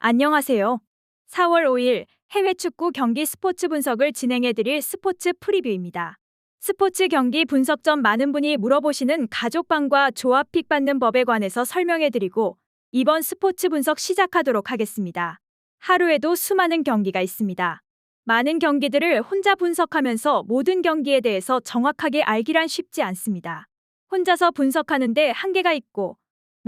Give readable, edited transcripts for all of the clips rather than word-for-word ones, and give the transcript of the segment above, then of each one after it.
안녕하세요. 4월 5일 해외 축구 경기 스포츠 분석을 진행해드릴 스포츠 프리뷰입니다. 스포츠 경기 분석 전 많은 분이 물어보시는 가족방과 조합픽 받는 법에 관해서 설명해드리고 이번 스포츠 분석 시작하도록 하겠습니다. 하루에도 수많은 경기가 있습니다. 많은 경기들을 혼자 분석하면서 모든 경기에 대해서 정확하게 알기란 쉽지 않습니다. 혼자서 분석하는데 한계가 있고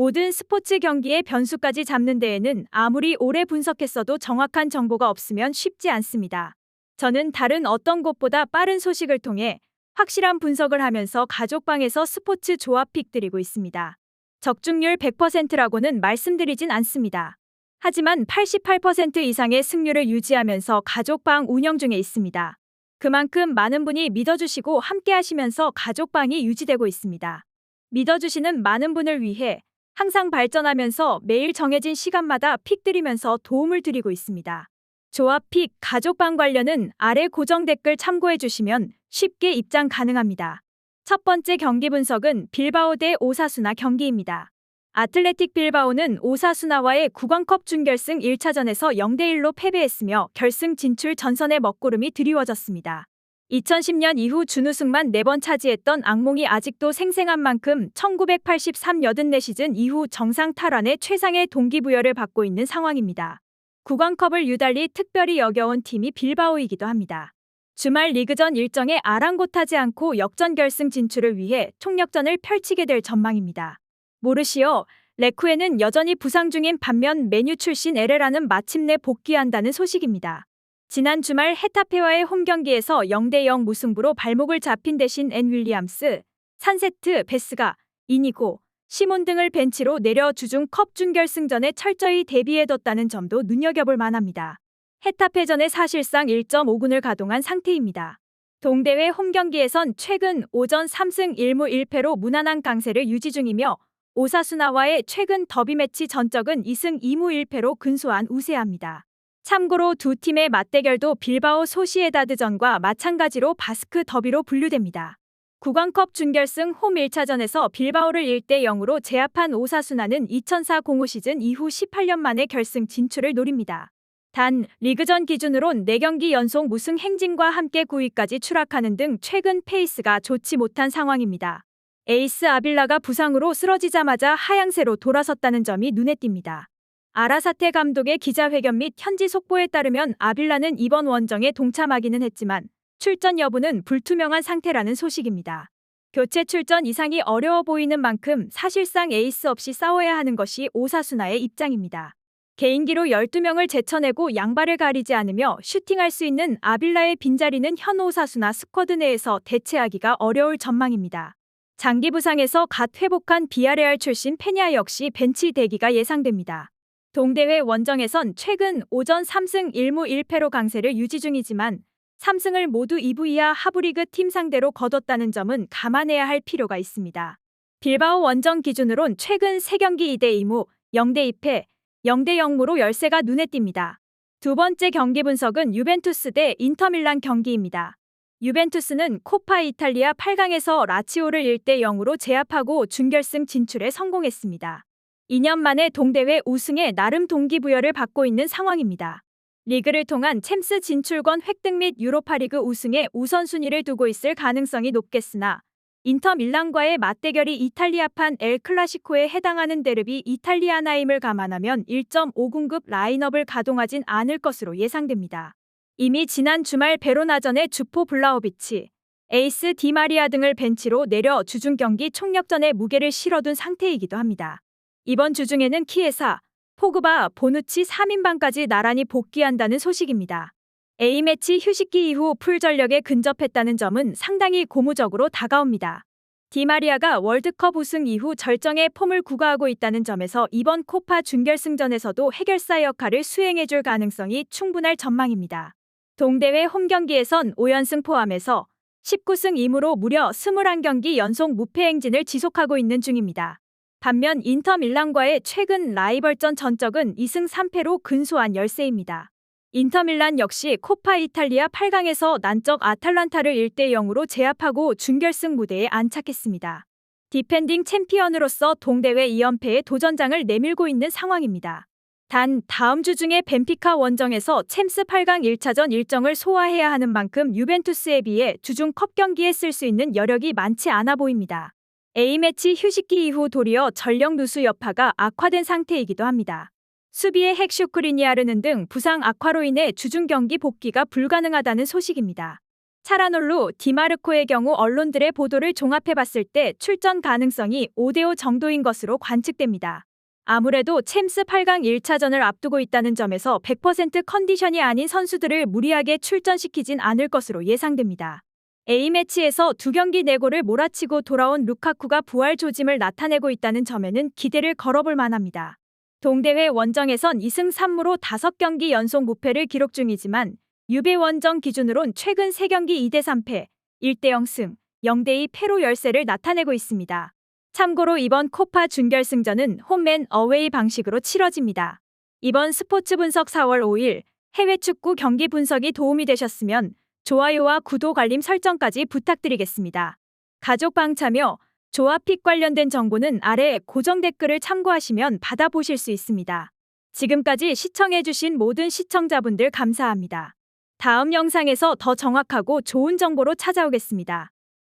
모든 스포츠 경기의 변수까지 잡는 데에는 아무리 오래 분석했어도 정확한 정보가 없으면 쉽지 않습니다. 저는 다른 어떤 곳보다 빠른 소식을 통해 확실한 분석을 하면서 가족방에서 스포츠 조합픽 드리고 있습니다. 적중률 100%라고는 말씀드리진 않습니다. 하지만 88% 이상의 승률을 유지하면서 가족방 운영 중에 있습니다. 그만큼 많은 분이 믿어주시고 함께 하시면서 가족방이 유지되고 있습니다. 믿어주시는 많은 분을 위해 항상 발전하면서 매일 정해진 시간마다 픽 드리면서 도움을 드리고 있습니다. 조합 픽, 가족방 관련은 아래 고정 댓글 참고해 주시면 쉽게 입장 가능합니다. 첫 번째 경기 분석은 빌바오 대 오사수나 경기입니다. 아틀레틱 빌바오는 오사수나와의 구강컵 준결승 1차전에서 0대1로 패배했으며 결승 진출 전선의 먹구름이 드리워졌습니다. 2010년 이후 준우승만 4번 차지했던 악몽이 아직도 생생한 만큼 1983 84 시즌 이후 정상 탈환의 최상의 동기부여를 받고 있는 상황입니다. 구강컵을 유달리 특별히 여겨온 팀이 빌바오이기도 합니다. 주말 리그전 일정에 아랑곳하지 않고 역전 결승 진출을 위해 총력전을 펼치게 될 전망입니다. 모르시오 레쿠에는 여전히 부상 중인 반면 메뉴 출신 에레라는 마침내 복귀한다는 소식입니다. 지난 주말 헤타페와의 홈경기에서 0대0 무승부로 발목을 잡힌 대신 앤 윌리엄스, 산세트, 베스가, 이니고, 시몬 등을 벤치로 내려 주중 컵 준결승전에 철저히 대비해뒀다는 점도 눈여겨볼 만합니다. 헤타페전에 사실상 1.5군을 가동한 상태입니다. 동대회 홈경기에선 최근 오전 3승 1무 1패로 무난한 강세를 유지 중이며 오사수나와의 최근 더비 매치 전적은 2승 2무 1패로 근소한 우세합니다. 참고로 두 팀의 맞대결도 빌바오 소시에다드전과 마찬가지로 바스크 더비로 분류됩니다. 구강컵 준결승 홈 1차전에서 빌바오를 1대0으로 제압한 오사수나는 2004-05 시즌 이후 18년 만에 결승 진출을 노립니다. 단, 리그전 기준으론 4경기 연속 무승 행진과 함께 9위까지 추락하는 등 최근 페이스가 좋지 못한 상황입니다. 에이스 아빌라가 부상으로 쓰러지자마자 하향세로 돌아섰다는 점이 눈에 띕니다. 아라사테 감독의 기자회견 및 현지 속보에 따르면 아빌라는 이번 원정에 동참하기는 했지만 출전 여부는 불투명한 상태라는 소식입니다. 교체 출전 이상이 어려워 보이는 만큼 사실상 에이스 없이 싸워야 하는 것이 오사수나의 입장입니다. 개인기로 12명을 제쳐내고 양발을 가리지 않으며 슈팅할 수 있는 아빌라의 빈자리는 현 오사수나 스쿼드 내에서 대체하기가 어려울 전망입니다. 장기 부상에서 갓 회복한 비아레알 출신 페냐 역시 벤치 대기가 예상됩니다. 동대회 원정에선 최근 오전 3승 1무 1패로 강세를 유지 중이지만 3승을 모두 2부 이하 하부리그 팀 상대로 거뒀다는 점은 감안해야 할 필요가 있습니다. 빌바오 원정 기준으론 최근 3경기 2대 2무, 0대 2패, 0대 0무로 열세가 눈에 띕니다. 두 번째 경기 분석은 유벤투스 대 인터밀란 경기입니다. 유벤투스는 코파 이탈리아 8강에서 라치오를 1대 0으로 제압하고 준결승 진출에 성공했습니다. 2년 만에 동대회 우승에 나름 동기부여를 받고 있는 상황입니다. 리그를 통한 챔스 진출권 획득 및 유로파리그 우승에 우선순위를 두고 있을 가능성이 높겠으나 인터 밀란과의 맞대결이 이탈리아판 엘 클라시코에 해당하는 데르비 이탈리아나임을 감안하면 1.5군급 라인업을 가동하진 않을 것으로 예상됩니다. 이미 지난 주말 베로나전의 주포 블라호비치, 에이스 디마리아 등을 벤치로 내려 주중 경기 총력전에 무게를 실어둔 상태이기도 합니다. 이번 주중에는 키에사, 포그바, 보누치 3인방까지 나란히 복귀한다는 소식입니다. A매치 휴식기 이후 풀 전력에 근접했다는 점은 상당히 고무적으로 다가옵니다. 디마리아가 월드컵 우승 이후 절정의 폼을 구가하고 있다는 점에서 이번 코파 준결승전에서도 해결사 역할을 수행해줄 가능성이 충분할 전망입니다. 동대회 홈경기에선 5연승 포함해서 19승 2무로 무려 21경기 연속 무패 행진을 지속하고 있는 중입니다. 반면 인터 밀란과의 최근 라이벌전 전적은 2승 3패로 근소한 열세입니다. 인터 밀란 역시 코파 이탈리아 8강에서 난적 아탈란타를 1대 0으로 제압하고 준결승 무대에 안착했습니다. 디펜딩 챔피언으로서 동대회 2연패의 도전장을 내밀고 있는 상황입니다. 단 다음 주 중에 벤피카 원정에서 챔스 8강 1차전 일정을 소화해야 하는 만큼 유벤투스에 비해 주중 컵 경기에 쓸 수 있는 여력이 많지 않아 보입니다. A매치 휴식기 이후 도리어 전력 누수 여파가 악화된 상태이기도 합니다. 수비의 핵 슈크리니아르는 등 부상 악화로 인해 주중 경기 복귀가 불가능하다는 소식입니다. 차라놀루, 디마르코의 경우 언론들의 보도를 종합해봤을 때 출전 가능성이 5대5 정도인 것으로 관측됩니다. 아무래도 챔스 8강 1차전을 앞두고 있다는 점에서 100% 컨디션이 아닌 선수들을 무리하게 출전시키진 않을 것으로 예상됩니다. A매치에서 2경기 4골을 몰아치고 돌아온 루카쿠가 부활 조짐을 나타내고 있다는 점에는 기대를 걸어볼 만합니다. 동대회 원정에선 2승 3무로 5경기 연속 무패를 기록 중이지만 유배 원정 기준으론 최근 3경기 2대 3패, 1대 0승, 0대 2 패로 열세를 나타내고 있습니다. 참고로 이번 코파 준결승전은 홈앤 어웨이 방식으로 치러집니다. 이번 스포츠 분석 4월 5일 해외 축구 경기 분석이 도움이 되셨으면 좋아요와 구독 알림 설정까지 부탁드리겠습니다. 가족방 참여, 조합픽 관련된 정보는 아래 고정 댓글을 참고하시면 받아보실 수 있습니다. 지금까지 시청해주신 모든 시청자분들 감사합니다. 다음 영상에서 더 정확하고 좋은 정보로 찾아오겠습니다.